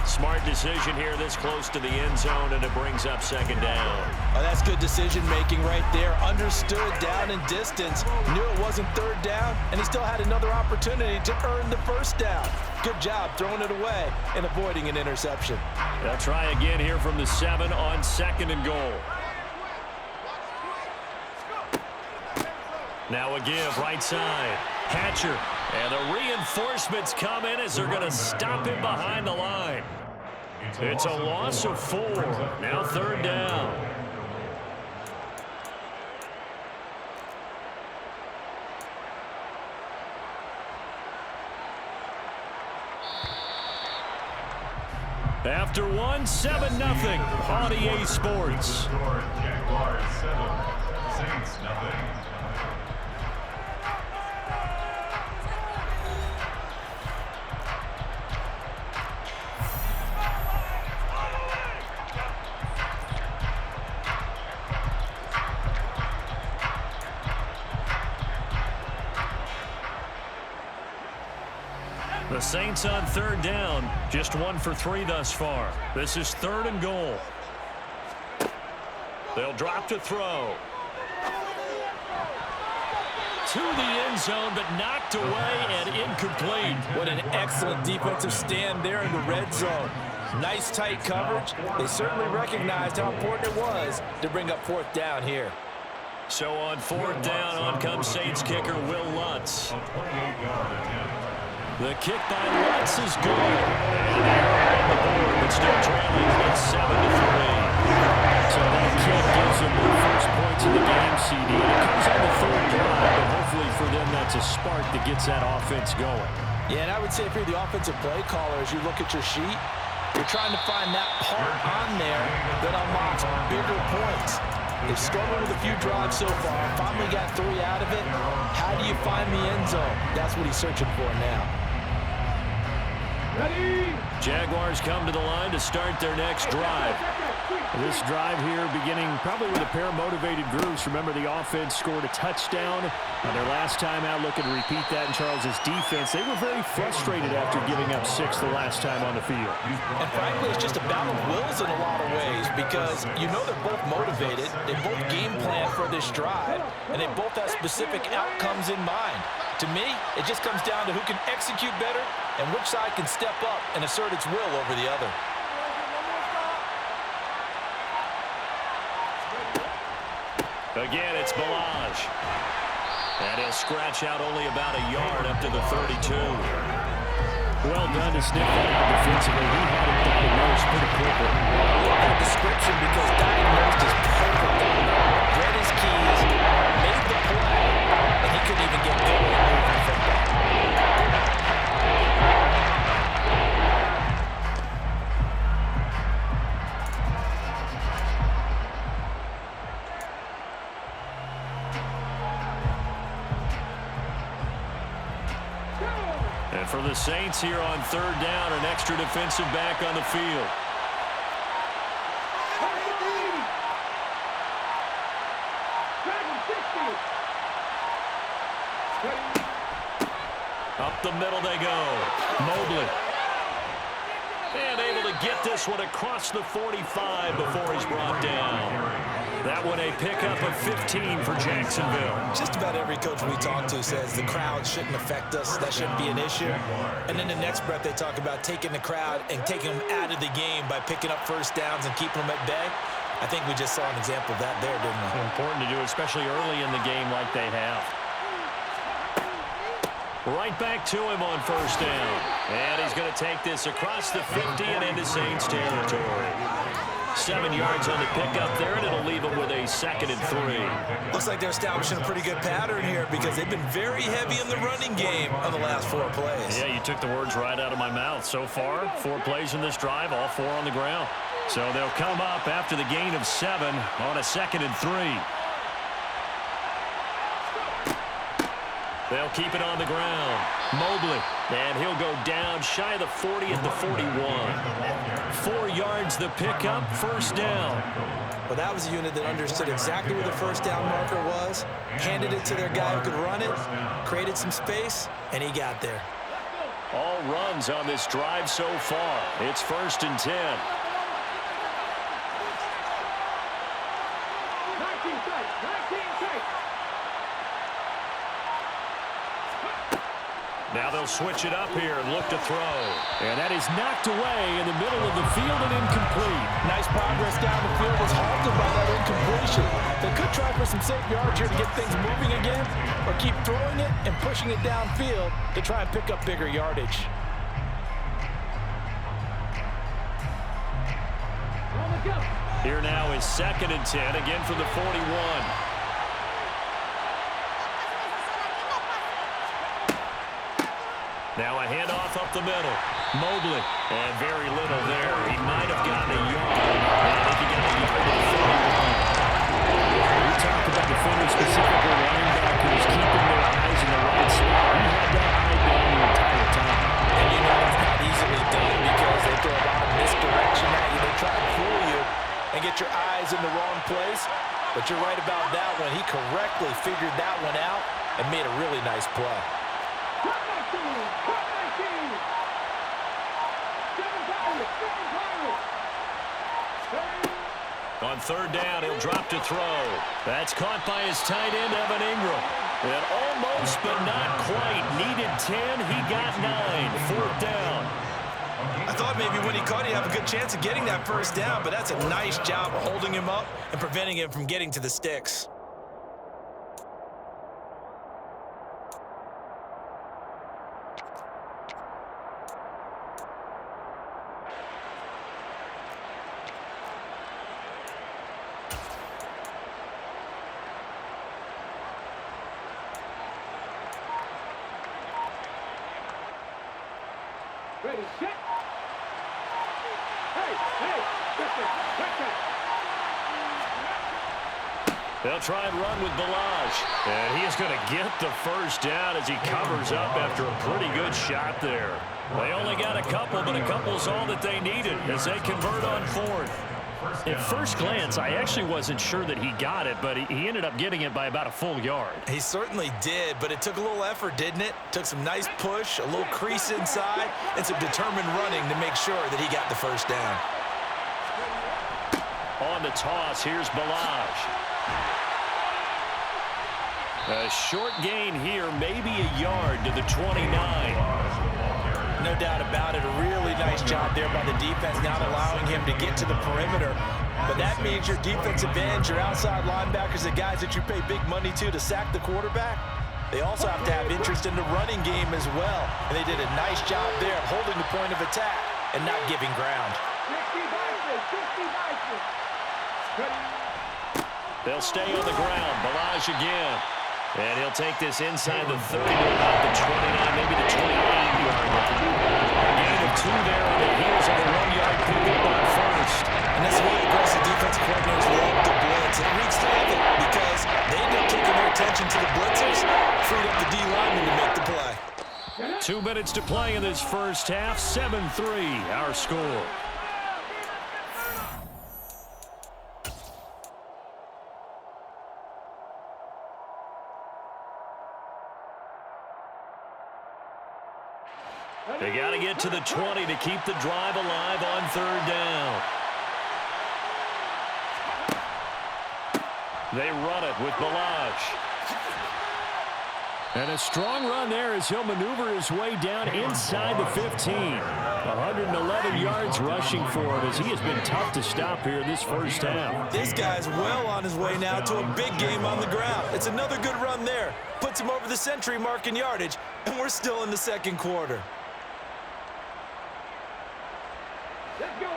Smart decision here this close to the end zone, and it brings up second down. Oh, that's good decision-making right there. Understood down and distance, knew it wasn't third down, and he still had another opportunity to earn the first down. Good job throwing it away and avoiding an interception. They'll try again here from the 7 on second and goal. Now a give, right side. Hatcher. And the reinforcements come in as they're going to stop him behind the line. It's a loss of 4. Now third down. After 1, 7-0 on EA Sports. Jaguars 7, Saints 0. The Saints on third down, just 1 for 3 thus far. This is third and goal. They'll drop to throw. To the end zone, but knocked away and incomplete. What an excellent defensive stand there in the red zone. Nice tight coverage. They certainly recognized how important it was to bring up fourth down here. So on fourth down, on comes Saints kicker Will Lutz. The kick by Lutz is good. And they're on the board, but still trailing. It's 7-3. So that kick gives them their first points in the game, CD. And it comes on the third drive, but hopefully for them that's a spark that gets that offense going. Yeah, and I would say if you're the offensive play caller, as you look at your sheet, you're trying to find that part on there that unlocks bigger points. They've struggled with a few drives so far. Finally got 3 out of it. How do you find the end zone? That's what he's searching for now. Ready. Jaguars come to the line to start their next drive. This drive here beginning probably with a pair of motivated groups. Remember, the offense scored a touchdown on their last time out. Looking to repeat that in Charles's defense. They were very frustrated after giving up 6 the last time on the field. And frankly, it's just a battle of wills in a lot of ways because you know they're both motivated. They both game plan for this drive, and they both have specific outcomes in mind. To me, it just comes down to who can execute better and which side can step up and assert its will over the other. Again, it's Balaj. And he'll scratch out only about a yard up to the 32. Well done to sniff that out defensively. He had it diagnosed pretty quickly. I love that description because diagnosed is perfect. Read his keys, made the play, and he couldn't even get going moving the football. And for the Saints here on third down, an extra defensive back on the field. Up the middle they go. Mobley. And able to get this one across the 45 before he's brought down. That one a pickup of 15 for Jacksonville. Just about every coach we talk to says the crowd shouldn't affect us. That shouldn't be an issue. And then the next breath they talk about taking the crowd and taking them out of the game by picking up first downs and keeping them at bay. I think we just saw an example of that there, didn't we? Important to do, especially early in the game like they have. Right back to him on first down. And he's going to take this across the 50 and into Saints territory. 7 yards on the pickup there, and it'll leave him with a 2nd and 3. Looks like they're establishing a pretty good pattern here because they've been very heavy in the running game on the last 4 plays. Yeah, you took the words right out of my mouth. So far, 4 plays in this drive, all 4 on the ground. So they'll come up after the gain of 7 on a 2nd and 3. They'll keep it on the ground. Mobley, and he'll go down shy of the 40 at the 41. 4 yards the pickup, first down. Well, that was a unit that understood exactly where the first down marker was, handed it to their guy who could run it, created some space, and he got there. All runs on this drive so far. It's 1st and 10. Now they'll switch it up here and look to throw. And that is knocked away in the middle of the field and incomplete. Nice progress down the field was halted by that incompletion. They could try for some safe yards here to get things moving again, or keep throwing it and pushing it downfield to try and pick up bigger yardage. Here now is 2nd and 10, again from the 41. Now a handoff up the middle. Mobley. And very little there. He might have gotten a yard. And I think he got a yard at the 41. We talked about defenders, specifically linebackers, keeping their eyes in the right spot. He had that eye down the entire time. And you know that's not easily done because they throw a lot of misdirection at you. They try to fool you and get your eyes in the wrong place. But you're right about that one. He correctly figured that one out and made a really nice play. On 3rd down, he'll drop to throw. That's caught by his tight end, Evan Ingram. And almost, but not quite. Needed 10, he got 9. 4th down. I thought maybe when he caught, he'd have a good chance of getting that 1st down, but that's a nice job of holding him up and preventing him from getting to the sticks. Ready, set. They'll try and run with Balaj. And he is going to get the 1st down as he covers up after a pretty good shot there. They only got a couple, but a couple's all that they needed as they convert on 4th. At first glance, I actually wasn't sure that he got it, but he ended up getting it by about a full yard. He certainly did, but it took a little effort, didn't it? Took some nice push, a little crease inside, and some determined running to make sure that he got the 1st down. On the toss, here's Balaj. A short gain here, maybe a yard to the 29. No doubt about it. A really nice job there by the defense, not allowing him to get to the perimeter. But that means your defensive ends, your outside linebackers, the guys that you pay big money to sack the quarterback, they also have to have interest in the running game as well. And they did a nice job there holding the point of attack and not giving ground. They'll stay on the ground. Balaj again. And he'll take this inside the 30 to about the 29, maybe the 28-yard line. A gain of 2 there on the heels of a 1-yard pickup on 1st. And that's the way aggressive defensive coordinators love to blitz. It wreaks havoc because they end up taking their attention to the blitzers, freed up the D-lineman to make the play. 2 minutes to play in this 1st half. 7-3, our score. They got to get to the 20 to keep the drive alive on 3rd down. They run it with Balaj. And a strong run there as he'll maneuver his way down inside the 15. 111 yards rushing for him as he has been tough to stop here this 1st half. This guy's well on his way now to a big game on the ground. It's another good run there. Puts him over the century mark in yardage, and we're still in the 2nd quarter.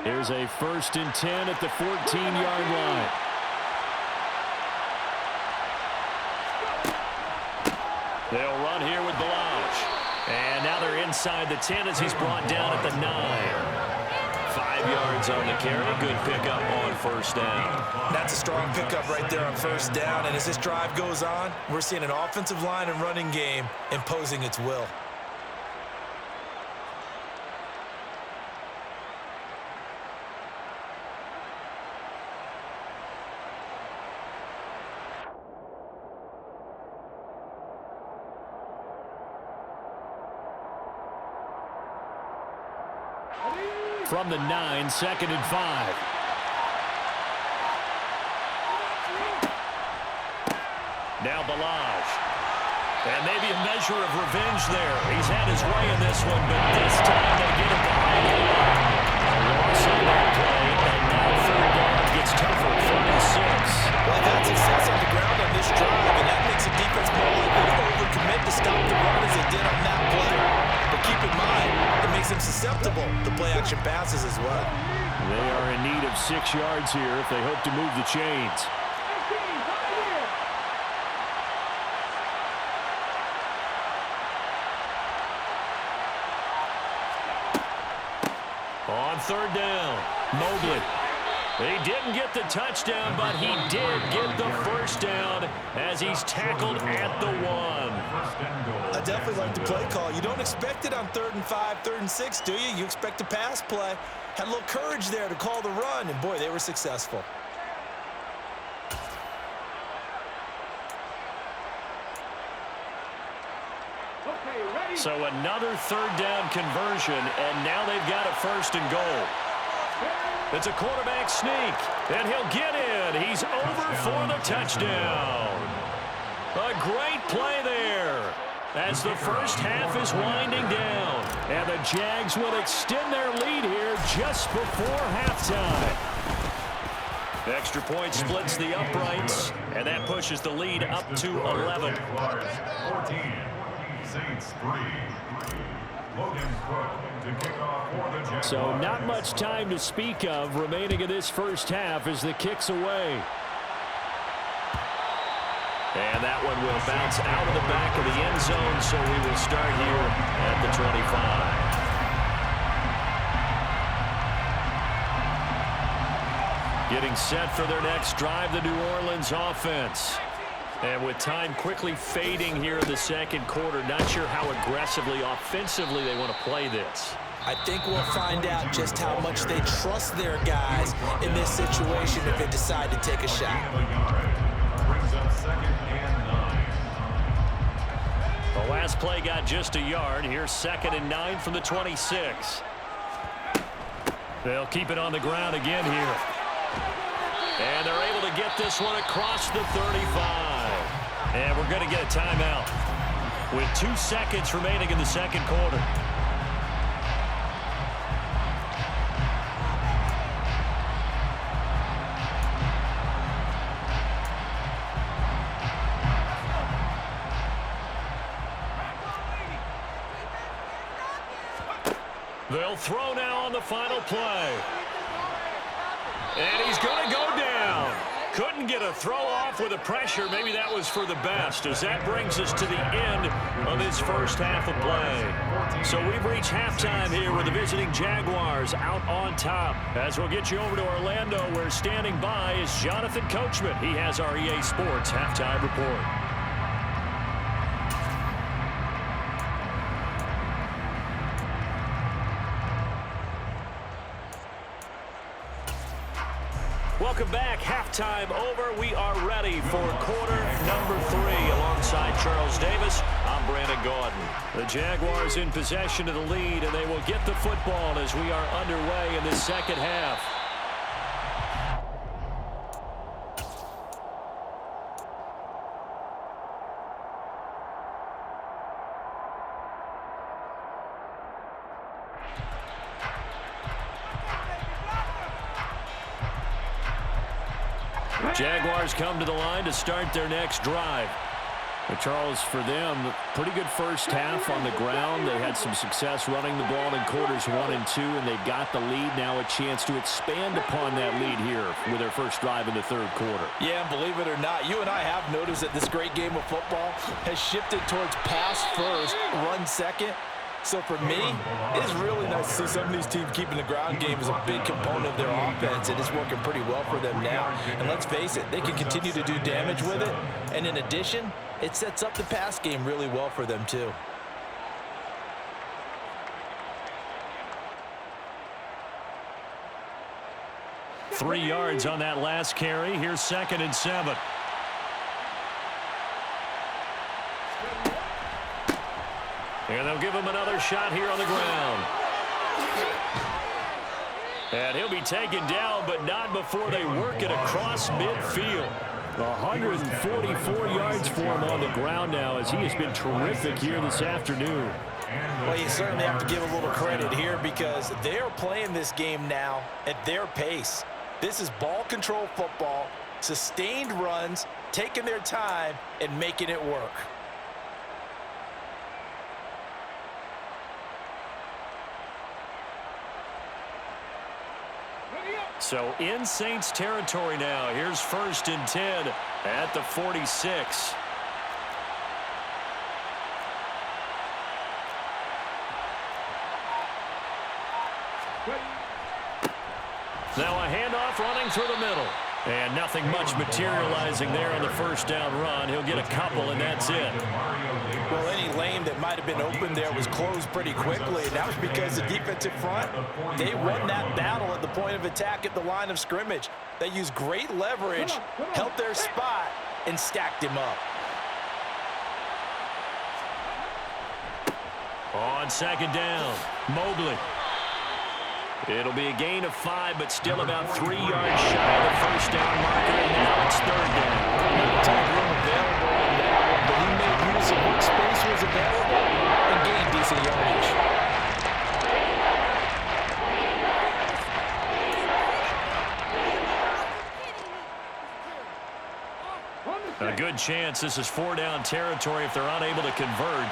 Here's a 1st and 10 at the 14-yard line. They'll run here with Balaj. And now they're inside the 10 as he's brought down at the 9. 5 yards on the carry. Good pickup on 1st down. That's a strong pickup right there on 1st down. And as this drive goes on, we're seeing an offensive line and running game imposing its will. from the 9, 2nd and 5. Now Balaj. And maybe a measure of revenge there. He's had his way in this one, but this time they get it behind the line. A loss on that play, and now third down gets tougher, 36. Well, they've had success on the ground on this drive, and that makes the defense more likely to overcommit to stop the run as they did on that play. But keep in mind, it makes them susceptible to play-action passes as well. They are in need of 6 yards here if they hope to move the chains. On third down, Mobley. He didn't get the touchdown, but he did get the first down as he's tackled at the 1. I definitely like the play call. You don't expect it on 3rd and 5, 3rd and 6, do you? You expect a pass play. Had a little courage there to call the run, and boy, they were successful. So another third down conversion, and now they've got a 1st and goal. It's a quarterback sneak, and he'll get in. He's over for the touchdown. A great play there as the first half is winding down. And the Jags will extend their lead here just before halftime. Extra point splits the uprights, and that pushes the lead up to 11. 14. Saints 3. Logan Cook to kick off for the Jaguars. So not much time to speak of remaining in this first half as the kick's away. And that one will bounce out of the back of the end zone, so we will start here at the 25. Getting set for their next drive, the New Orleans offense. And with time quickly fading here in the second quarter, not sure how aggressively, offensively they want to play this. I think we'll find out just how much they trust their guys in this situation if they decide to take a shot. Brings up 2nd and 9. The last play got just a yard. Here's 2nd and 9 from the 26. They'll keep it on the ground again here. And they're able to get this one across the 35. And we're going to get a timeout with 2 seconds remaining in the second quarter. They'll throw now on the final play. And he's going to go down. Couldn't get a throw off with the pressure. Maybe that was for the best, as that brings us to the end of this first half of play. So we've reached halftime here with the visiting Jaguars out on top. As we'll get you over to Orlando, where standing by is Jonathan Coachman. He has our EA Sports halftime report. Welcome back. Halftime over. We are ready for quarter number 3 alongside Charles Davis. I'm Brandon Gordon. The Jaguars in possession of the lead, and they will get the football as we are underway in the second half. Jaguars come to the line to start their next drive. But Charles, for them, pretty good first half on the ground. They had some success running the ball in quarters 1 and 2, and they've got the lead. Now a chance to expand upon that lead here with their first drive in the third quarter. Yeah, and believe it or not, you and I have noticed that this great game of football has shifted towards pass first, run second. So for me, it is really nice to see some of these teams keeping the ground game as a big component of their offense. It is working pretty well for them now. And let's face it, they can continue to do damage with it. And in addition, it sets up the pass game really well for them too. Three yards on that last carry. Here's 2nd and 7. And they'll give him another shot here on the ground. And he'll be taken down, but not before they work it across midfield. 144 yards for him on the ground now, as he has been terrific here this afternoon. Well, you certainly have to give a little credit here because they are playing this game now at their pace. This is ball control football, sustained runs, taking their time, and making it work. So in Saints territory now. Here's 1st and 10 at the 46. Now a handoff running through the middle. And nothing much materializing there on the first down run. He'll get a couple, and that's it. Well, any lane that might have been open there was closed pretty quickly, and that was because the defensive front, they won that battle at the point of attack at the line of scrimmage. They used great leverage, held their spot, and stacked him up. On 2nd down, Mobley. It'll be a gain of 5, but still about 3 yards shy of the first down marker, and now it's 3rd down. Time room available on that one, but he made use of what space was available and gained decent yardage. A good chance this is 4-down territory if they're unable to convert,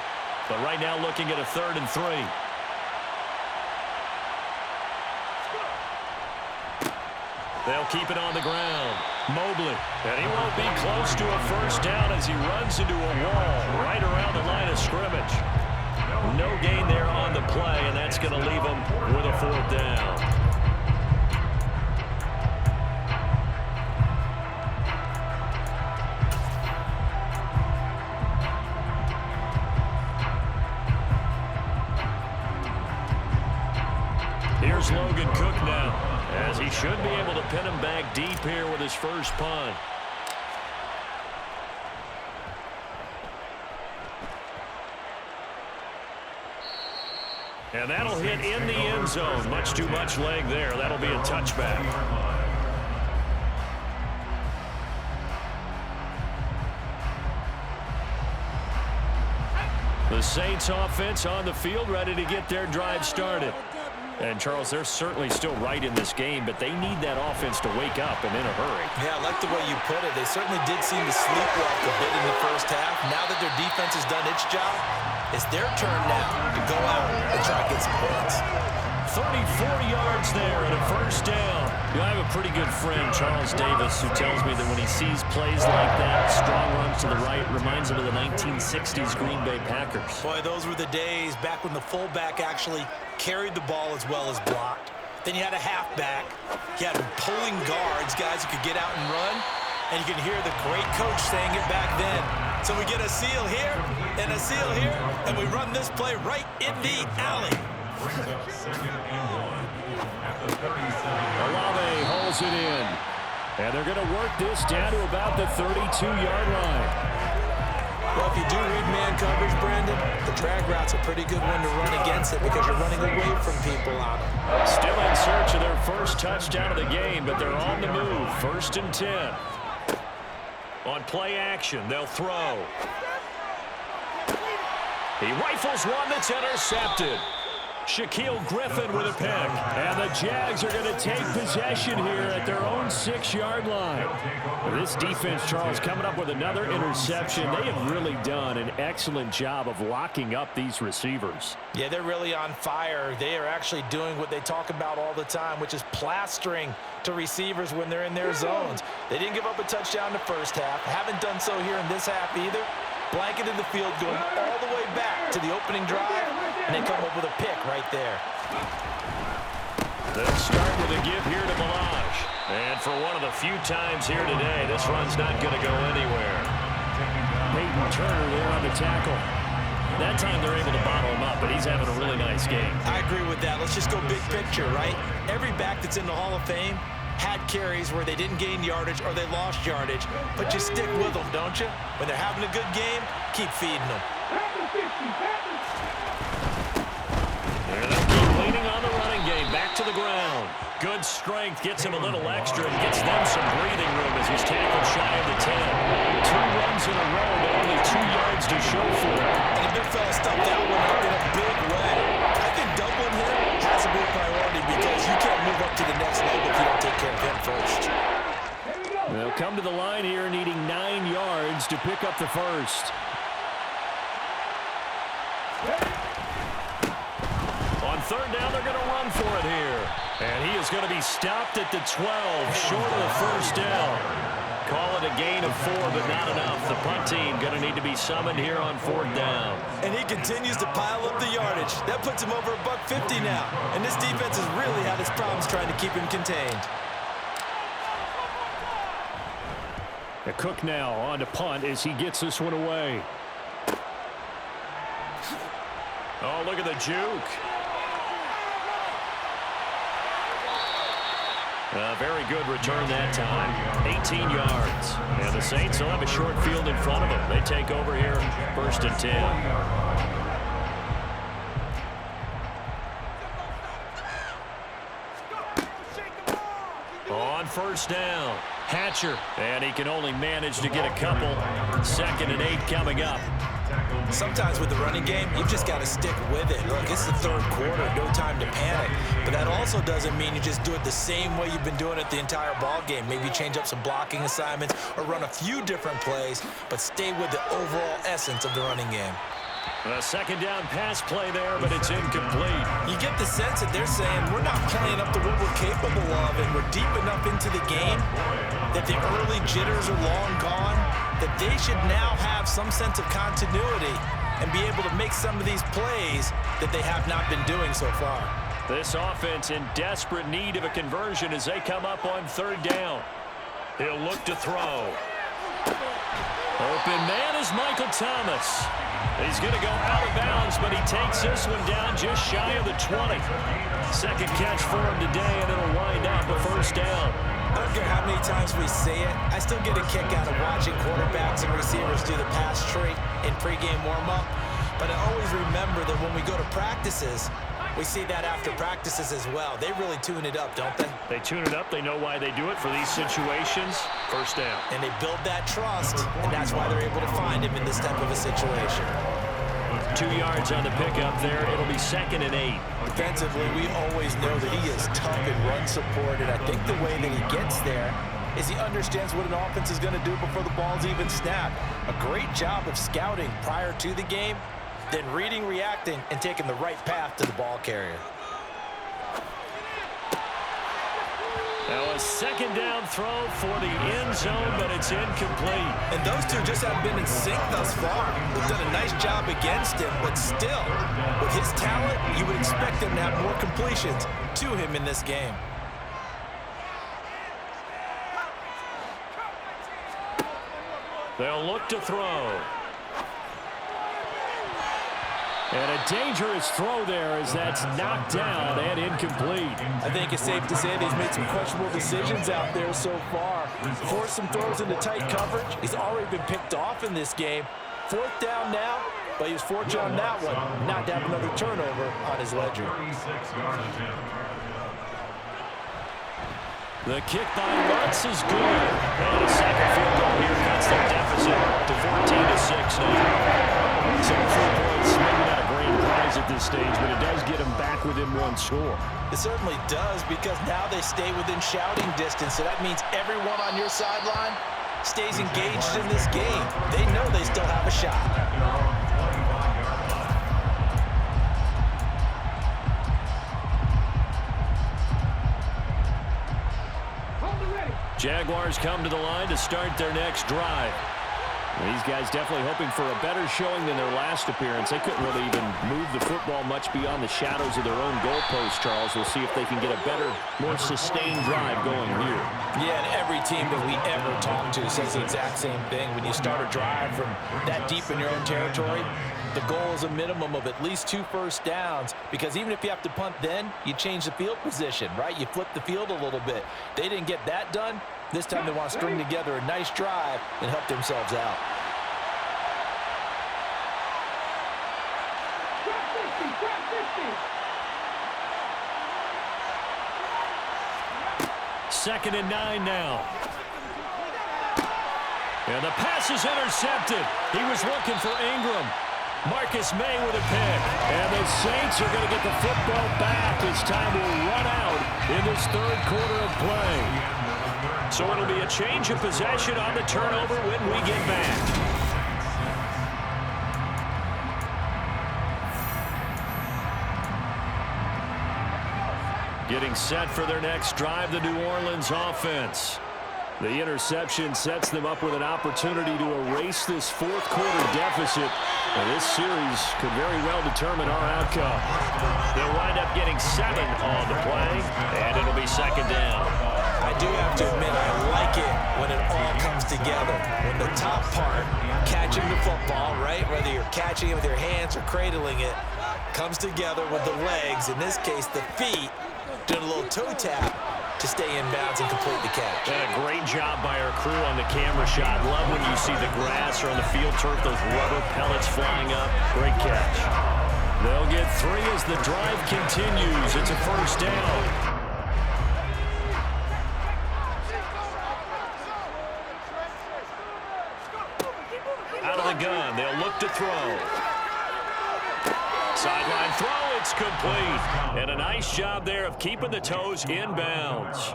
but right now looking at a 3rd and 3. They'll keep it on the ground. Mobley. And he won't be close to a first down as he runs into a wall right around the line of scrimmage. No gain there on the play, and that's going to leave him with a 4th down. Here's Logan Cook now, as he should be able to pin him back deep here with his first punt. And that'll hit in the end zone. Much too much leg there. That'll be a touchback. The Saints offense on the field, ready to get their drive started. And, Charles, they're certainly still right in this game, but they need that offense to wake up and in a hurry. Yeah, I like the way you put it. They certainly did seem to sleepwalk a bit in the first half. Now that their defense has done its job, it's their turn now to go out and try to get some points. 34 yards there and a first down. I have a pretty good friend, Charles Davis, who tells me that when he sees plays like that, strong runs to the right, reminds him of the 1960s Green Bay Packers. Boy, those were the days back when the fullback actually carried the ball as well as blocked. Then you had a halfback. You had pulling guards, guys who could get out and run. And you can hear the great coach saying it back then. So we get a seal here and a seal here, and we run this play right in the alley. Olave holds it in. And they're going to work this down to about the 32-yard line. Well, if you do read man coverage, Brandon, the drag route's a pretty good one to run against it because you're running away from people on it. Still in search of their first touchdown of the game, but they're on the move. 1st and 10. On play action, they'll throw. He rifles one that's intercepted. Shaquille Griffin with a pick. And the Jags are going to take possession here at their own 6-yard line. This defense, Charles, coming up with another interception. They have really done an excellent job of locking up these receivers. Yeah, they're really on fire. They are actually doing what they talk about all the time, which is plastering to receivers when they're in their zones. They didn't give up a touchdown in the first half. Haven't done so here in this half either. Blanketed the field, going all the way back to the opening drive, and they come up with a pick right there. They'll start with a give here to Melage. And for one of the few times here today, this run's not going to go anywhere. Peyton Turner there on the tackle. That time they're able to bottle him up, but he's having a really nice game. I agree with that. Let's just go big picture, right? Every back that's in the Hall of Fame had carries where they didn't gain yardage or they lost yardage, but you stick with them, don't you? When they're having a good game, keep feeding them. They'll keep leaning on the running game. Back to the ground. Good strength gets him a little extra and gets them some breathing room as he's tackled shy of the 10. 2 runs in a row, but only 2 yards to show for it. And the big fella stuffed that one up in a big way. I think doubling him has to be a priority because you can't move up to the next level if you don't take care of him first. They'll come to the line here needing 9 yards to pick up the first. On third down, they're going to run for it here. And he is going to be stopped at the 12, short of the first down. Call it a gain of 4, but not enough. The punt team going to need to be summoned here on 4th down. And he continues to pile up the yardage. That puts him over $150 now. And this defense has really had its problems trying to keep him contained. The Cook now on to punt as he gets this one away. Oh, look at the juke. A very good return that time. 18 yards. And the Saints will have a short field in front of them. They take over here, 1st and 10. On 1st down, Hatcher. And he can only manage to get a couple. 2nd and 8 coming up. Sometimes with the running game, you've just got to stick with it. Look, it's the 3rd quarter, no time to panic. But that also doesn't mean you just do it the same way you've been doing it the entire ball game. Maybe change up some blocking assignments or run a few different plays, but stay with the overall essence of the running game. A 2nd down pass play there, but it's incomplete. You get the sense that they're saying we're not playing up to what we're capable of, and we're deep enough into the game that the early jitters are long gone, that they should now have some sense of continuity and be able to make some of these plays that they have not been doing so far. This offense in desperate need of a conversion as they come up on 3rd down. He'll look to throw. Open man is Michael Thomas. He's going to go out of bounds, but he takes this one down just shy of the 20. 2nd catch for him today, and it'll wind up a 1st down. I don't care how many times we say it, I still get a kick out of watching quarterbacks and receivers do the pass tree in pregame warm-up. But I always remember that when we go to practices, we see that after practices as well. They really tune it up, don't they? They tune it up. They know why they do it for these situations. 1st down. And they build that trust, and that's why they're able to find him in this type of a situation. 2 yards on the pickup there. It'll be 2nd and 8. Defensively, we always know that he is tough in run support, and I think the way that he gets there is he understands what an offense is going to do before the ball's even snapped. A great job of scouting prior to the game, then reading, reacting, and taking the right path to the ball carrier. Now a 2nd down throw for the end zone, but it's incomplete. And those two just haven't been in sync thus far. They've done a nice job against him, but still, with his talent, you would expect him to have more completions to him in this game. They'll look to throw. And a dangerous throw there as that's knocked down and incomplete. I think it's safe to say that he's made some questionable decisions out there so far. Forced some throws into tight coverage. He's already been picked off in this game. 4th down now, but he was fortunate on that one not to have another turnover on his ledger. The kick by Lutz is good. And a 2nd field goal here cuts their deficit to 14-6 now. So 3 points, maybe not a grand prize at this stage, but it does get them back within 1 score. It certainly does, because now they stay within shouting distance, so that means everyone on your sideline stays engaged in this game. They know they still have a shot. Jaguars come to the line to start their next drive. These guys definitely hoping for a better showing than their last appearance. They couldn't really even move the football much beyond the shadows of their own goalpost, Charles. We'll see if they can get a better, more sustained drive going here. Yeah, and every team that we ever talk to says the exact same thing. When you start a drive from that deep in your own territory, the goal is a minimum of at least 2 first downs, because even if you have to punt then, you change the field position, right? You flip the field a little bit. They didn't get that done. This time they want to string together a nice drive and help themselves out. 2nd and 9 now. And the pass is intercepted. He was looking for Ingram. Marcus May with a pick. And the Saints are going to get the football back as time will run out in this 3rd quarter of play. So it'll be a change of possession on the turnover when we get back. Getting set for their next drive, the New Orleans offense. The interception sets them up with an opportunity to erase this 4th quarter deficit. And this series could very well determine our outcome. They'll wind up getting 7 on the play, and it'll be 2nd down. I do have to admit, I like it when it all comes together. When the top part, catching the football, right, whether you're catching it with your hands or cradling it, comes together with the legs, in this case the feet, doing a little toe tap to stay in bounds and complete the catch. And a great job by our crew on the camera shot. Love when you see the grass or on the field turf, those rubber pellets flying up. Great catch. They'll get 3 as the drive continues. It's a 1st down. Out of the gun, they'll look to throw. Sideline throw, it's complete. And a nice job there of keeping the toes inbounds.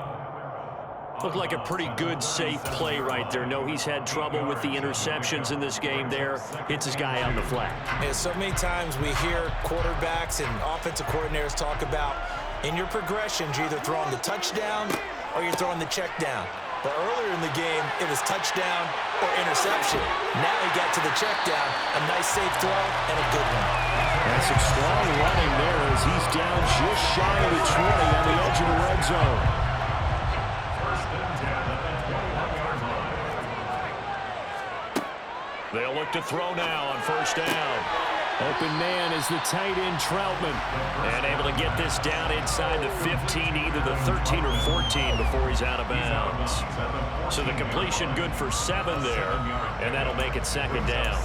Looked like a pretty good, safe play right there. No, he's had trouble with the interceptions in this game there. Hits his guy on the flat. Yeah, so many times we hear quarterbacks and offensive coordinators talk about in your progressions, you're either throwing the touchdown or you're throwing the check down. But earlier in the game, it was touchdown or interception. Now he got to the check down, a nice safe throw, and a good one. And some strong running there as he's down just shy of the 20 on the edge of the red zone. They'll look to throw now on 1st down. Open man is the tight end Troutman. And able to get this down inside the 15, either the 13 or 14 before he's out of bounds. So the completion good for 7 there, and that'll make it 2nd down.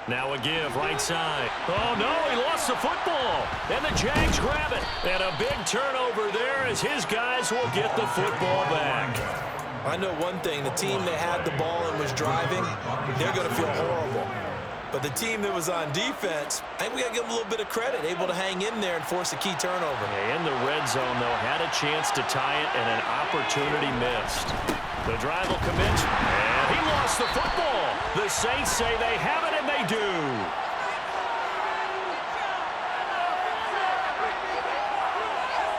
Now a give, right side. Oh, no, he lost the football. And the Jags grab it. And a big turnover there as his guys will get the football back. I know one thing. The team that had the ball and was driving, they're going to feel horrible. But the team that was on defense, I think we got to give them a little bit of credit, able to hang in there and force a key turnover. In the red zone, though, had a chance to tie it and an opportunity missed. The drive will commence, and he lost the football. The Saints say they have it, and they do.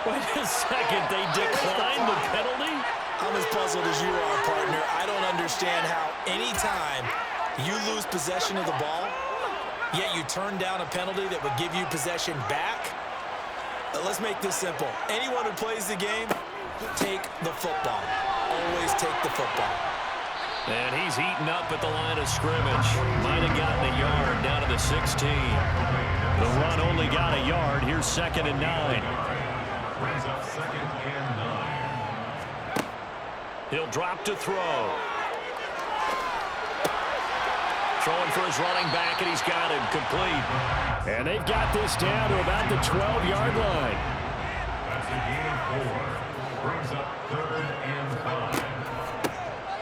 Wait a second, they declined the penalty? I'm as puzzled as you are, partner. I don't understand how any time you lose possession of the ball, yet you turn down a penalty that would give you possession back. Let's make this simple. Anyone who plays the game, take the football. Always take the football. And he's eaten up at the line of scrimmage. Might have gotten a yard down to the 16. The run only got a yard. Here's 2nd and 9. Brings up 2nd and 9. He'll drop to throw. Throwing for his running back, and he's got him complete. And they've got this down to about the 12-yard line. That's a gain of 4. Brings up 3rd and 5.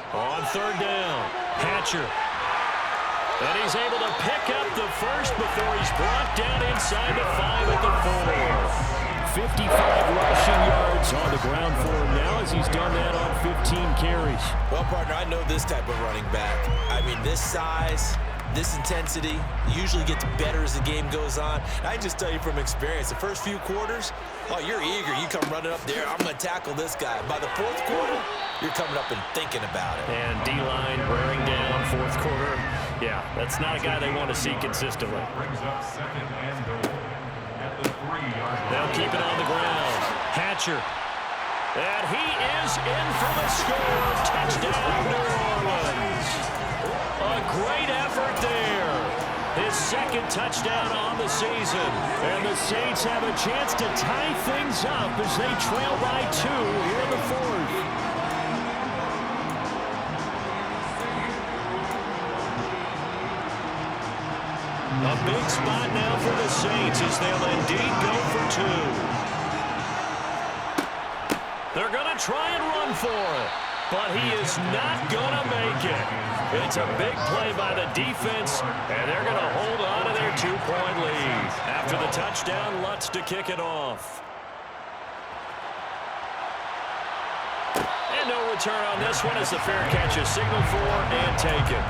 On 3rd down, Hatcher. And he's able to pick up the first before he's brought down inside the 5 at the 4. 55 rushing yards on the ground for him now as he's done that on 15 carries. Well, partner, I know this type of running back. I mean, this size, this intensity usually gets better as the game goes on. I can just tell you from experience, the first few quarters, oh, you're eager. You come running up there, I'm going to tackle this guy. By the 4th quarter, you're coming up and thinking about it. And D-line wearing down 4th quarter. Yeah, that's not a guy they want to see consistently. Brings up 2nd and goal at the 3-yard line. They'll keep it on the ground. Hatcher. And he is in for the score. Touchdown, New Orleans. A great effort there. His 2nd touchdown on the season. And the Saints have a chance to tie things up as they trail by 2 here in the 4th. A big spot now for the Saints as they'll indeed go for two. They're going to try and run for it, but he is not going to make it. It's a big play by the defense, and they're going to hold on to their 2-point lead. After the touchdown, Lutz to kick it off. And no return on this one as the fair catch is signaled for and taken.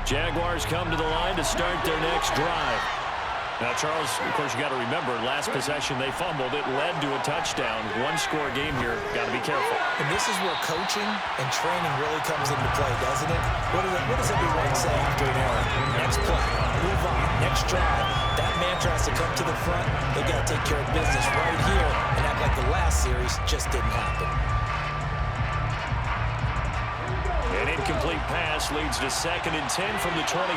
Jaguars come to the line to start their next drive. Now, Charles, of course, you got to remember, last possession they fumbled. It led to a touchdown. One-score game here. Got to be careful. And this is where coaching and training really comes into play, doesn't it? What does everyone say after an error? Next play, move on, next drive. That man tries to come to the front. They got to take care of business right here and act like the last series just didn't happen. An incomplete pass leads to 2nd and 10 from the 25.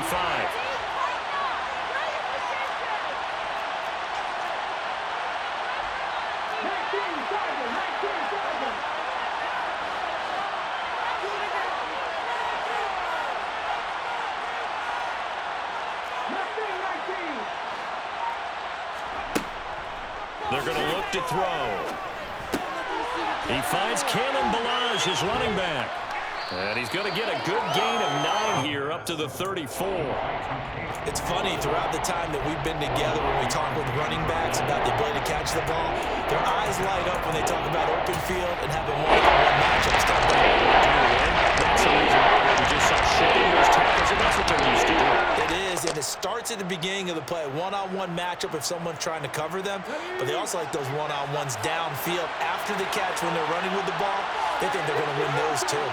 They're going to look to throw. He finds Kalen Ballage, his running back. And he's going to get a good gain of 9 here, up to the 34. It's funny, throughout the time that we've been together when we talk with running backs about the ability to catch the ball, their eyes light up when they talk about open field and having one-on-one matchups. That's the reason why we just saw shedding those tackles, and that's what they're used to doing. It is, and it starts at the beginning of the play, one-on-one matchup if someone's trying to cover them, but they also like those one-on-ones downfield after the catch when they're running with the ball. They think they're going to win those too.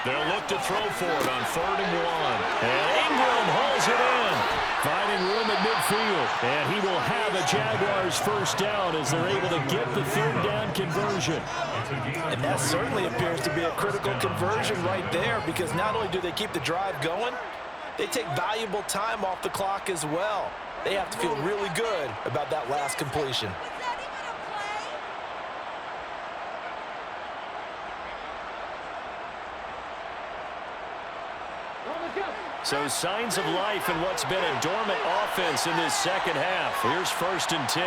They'll look to throw for it on 3rd and 1. And Ingram hauls it in, finding room at midfield. And he will have a Jaguars first down as they're able to get the 3rd down conversion. And that certainly appears to be a critical conversion right there, because not only do they keep the drive going, they take valuable time off the clock as well. They have to feel really good about that last completion. So signs of life in what's been a dormant offense in this second half. Here's 1st and 10.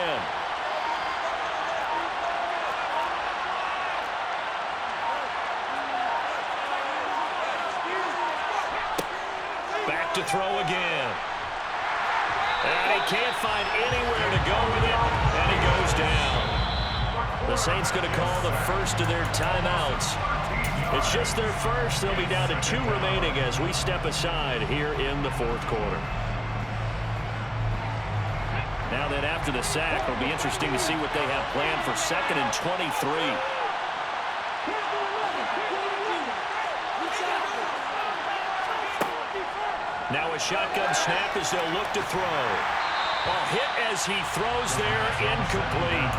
Back to throw again. And he can't find anywhere to go with it, and he goes down. The Saints going to call the first of their timeouts. It's just their first. They'll be down to 2 remaining as we step aside here in the 4th quarter. Now then, after the sack, it'll be interesting to see what they have planned for 2nd and 23. Now a shotgun snap as they'll look to throw. A hit as he throws there, incomplete.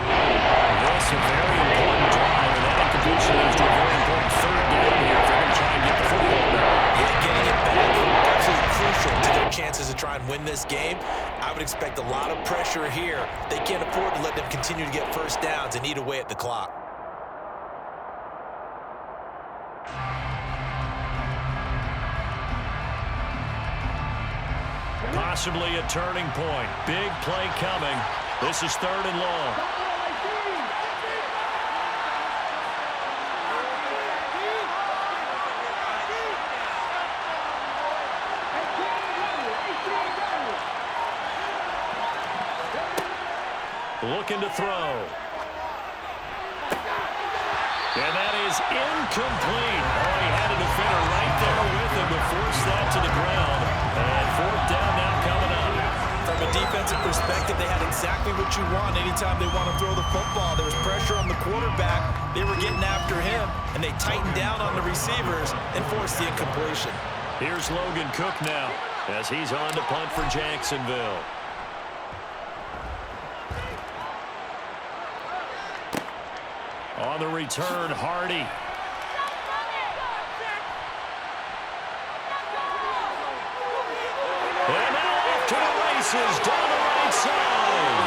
That's a very important drive, and that incompletion leads to a very important 3rd down here if they're going to try and get the football back. Yeah, getting it back is absolutely crucial to their chances to try and win this game. I would expect a lot of pressure here. They can't afford to let them continue to get first downs and eat away at the clock. Possibly a turning point. Big play coming. This is 3rd and long. Looking to throw. And that is incomplete. Oh, he had a defender right there with him to force that to the ground. And 4th down now coming up. From a defensive perspective, they had exactly what you want anytime they want to throw the football. There was pressure on the quarterback. They were getting after him, and they tightened down on the receivers and forced the incompletion. Here's Logan Cook now as he's on to punt for Jacksonville. On the return, Hardy. races down the right side.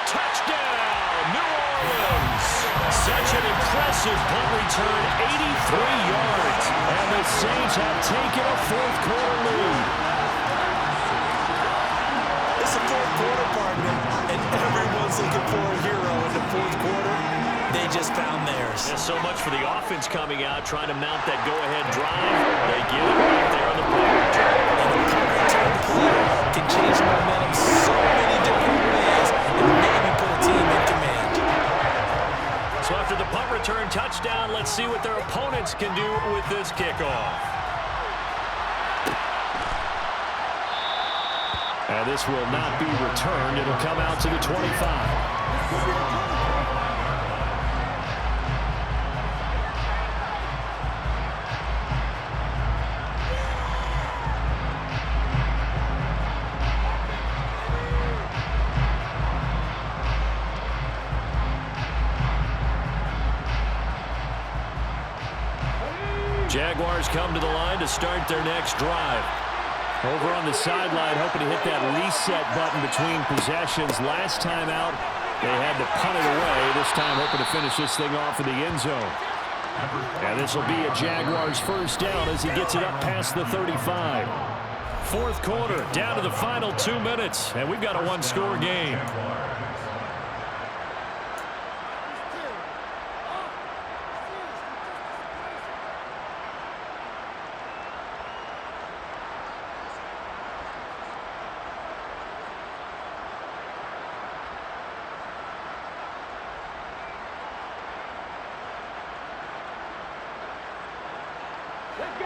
Touchdown, New Orleans. Such an impressive punt return, 83 yards. And the Saints have taken a fourth-quarter lead. It's the fourth quarter, partner, and everyone's looking for a hero in the fourth quarter. They just found theirs. There's so much for the offense coming out, trying to mount that go-ahead drive. They get it right there on the punt return. And the punt return play can change the momentum so many different ways and maybe put a team in command. So after the punt return touchdown, let's see what their opponents can do with this kickoff. And this will not be returned. It'll come out to the 25. Jaguars come to the line to start their next drive. Over on the sideline, hoping to hit that reset button between possessions. Last time out, they had to punt it away. This time, hoping to finish this thing off in the end zone. And this will be a Jaguars first down as he gets it up past the 35. Fourth quarter, down to the final 2 minutes, and we've got a one-score game.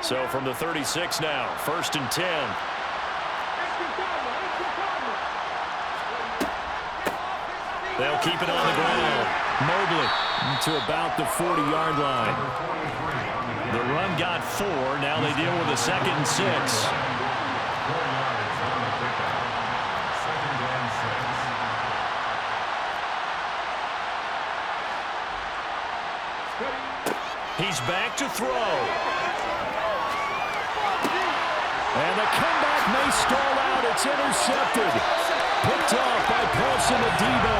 So from the 36 now, 1st and 10. They'll keep it on the ground. Mobley to about the 40-yard line. The run got 4. Now they deal with a 2nd and 6. He's back to throw. And the comeback may stall out. It's intercepted. Picked off by Paulson Adebo.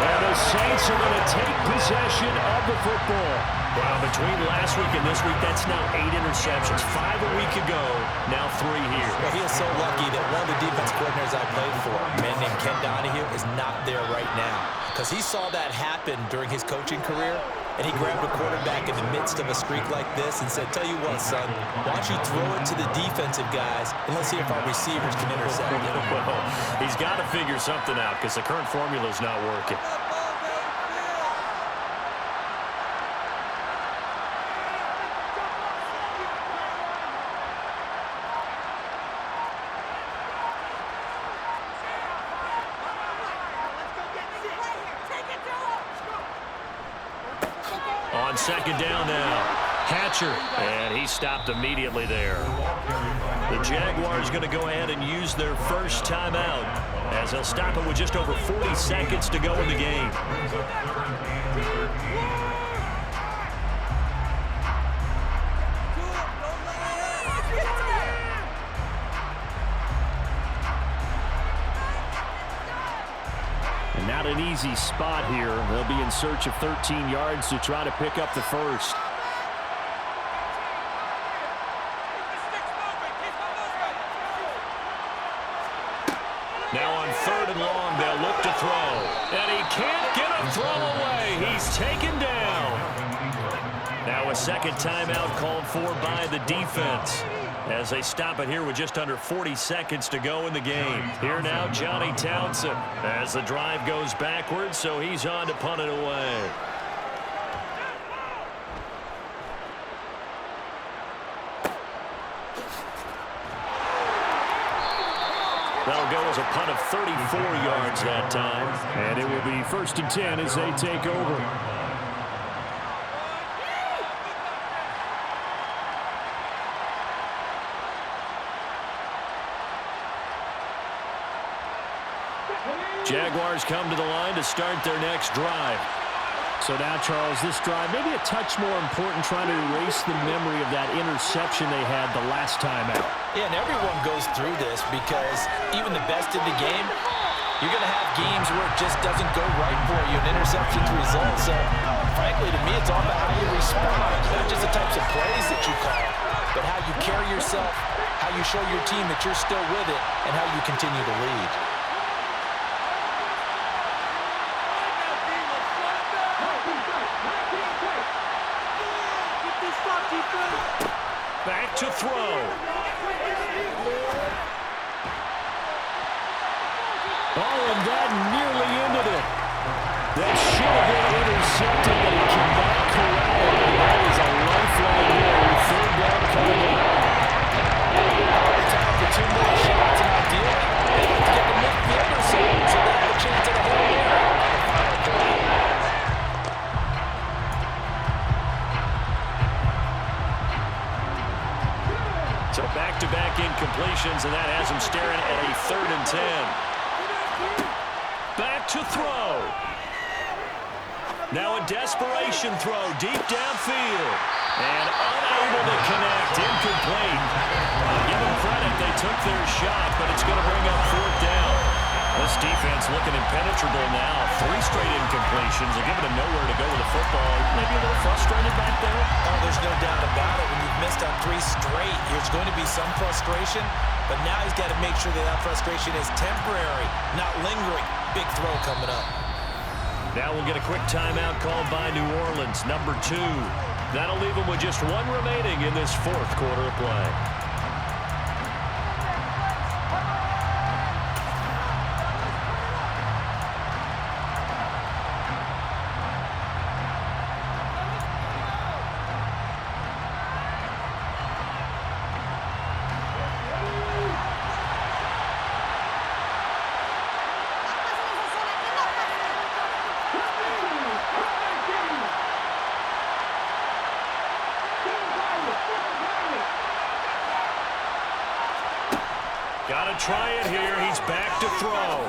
And the Saints are going to take possession of the football. Well, between last week and this week, that's now 8 interceptions. 5 a week ago, now 3 here. Well, he is so lucky that one of the defense coordinators I played for, a man named Ken Donahue, is not there right now. Because he saw that happen during his coaching career, and he grabbed a quarterback in the midst of a streak like this and said, tell you what, son, why don't you throw it to the defensive guys, and let's see if our receivers can intercept it. Well, he's got to figure something out because the current formula is not working. On 2nd down now, Hatcher, and he stopped immediately there. The Jaguars going to go ahead and use their first timeout as they'll stop it with just over 40 seconds to go in the game. And not an easy spot here. They'll be in search of 13 yards to try to pick up the first. Now on 3rd and long, they'll look to throw. And he can't get a throw away. He's taken down. Now a second timeout called for by the defense as they stop it here with just under 40 seconds to go in the game. Here now, Johnny Townsend as the drive goes backwards, so he's on to punt it away. That'll go as a punt of 34 yards that time. And it will be 1st and 10 as they take over. Jaguars come to the line to start their next drive. So now, Charles, this drive maybe a touch more important, trying to erase the memory of that interception they had the last time out. Yeah, and everyone goes through this because even the best in the game, you're going to have games where it just doesn't go right for you, and interceptions result. So, frankly, to me, it's all about how you respond, not just the types of plays that you call, but how you carry yourself, how you show your team that you're still with it, and how you continue to lead. Back to throw. Oh, and that nearly ended it. That should have been intercepted, but he cannot corral it. That is a lifeline here. Third down coming up. Time for 2 more shots, and ideally, they like to get the midfield or so they have a chance at a whole year. So back-to-back incompletions, and that has him staring at a 3rd and 10. Back to throw. Now a desperation throw deep downfield. And unable to connect. Incomplete. Give them credit. They took their shot, but it's going to bring up 4th down. This defense looking impenetrable now. 3 straight incompletions. They're giving them nowhere to go with the football. Maybe a little frustrated back there. Oh, there's no doubt about it. When you've missed on 3 straight, there's going to be some frustration. But now he's got to make sure that that frustration is temporary, not lingering. Big throw coming up. Now we'll get a quick timeout called by New Orleans, number 2. That'll leave them with just 1 remaining in this 4th quarter of play. Got to try it here. He's back to throw.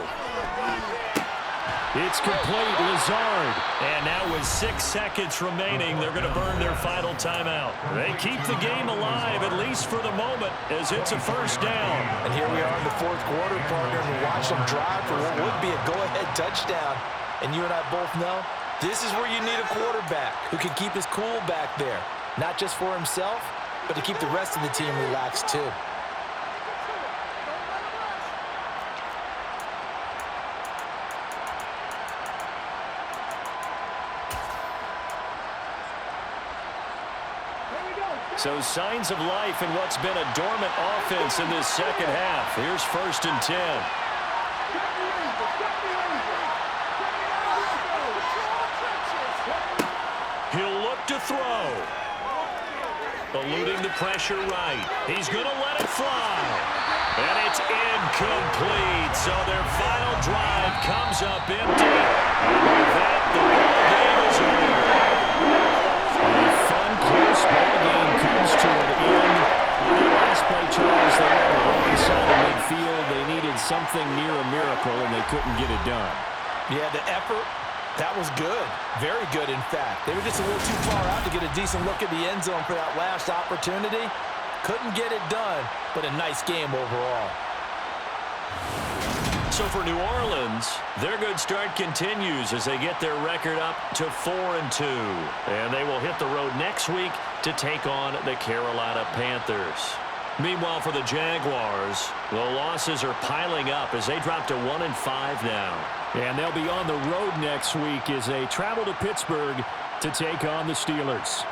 It's complete. Lazard. And now with 6 seconds remaining, they're going to burn their final timeout. They keep the game alive, at least for the moment, as it's a 1st down. And here we are in the 4th quarter, partner, and we watch them drive for what would be a go-ahead touchdown. And you and I both know this is where you need a quarterback who can keep his cool back there, not just for himself, but to keep the rest of the team relaxed too. So signs of life in what's been a dormant offense in this 2nd half. Here's 1st and 10. He'll look to throw. Eluding the pressure right. He's going to let it fly. And it's incomplete. So their final drive comes up empty. And with that, the ball game is over. A fun, close ball game comes to an end. The last play, Charles, they were on the wrong side of midfield. They needed something near a miracle, and they couldn't get it done. Yeah, the effort, that was good. Very good, in fact. They were just a little too far out to get a decent look at the end zone for that last opportunity. Couldn't get it done, but a nice game overall. So for New Orleans, their good start continues as they get their record up to 4-2. And they will hit the road next week to take on the Carolina Panthers. Meanwhile, for the Jaguars, the losses are piling up as they drop to 1-5 now. And they'll be on the road next week as they travel to Pittsburgh to take on the Steelers.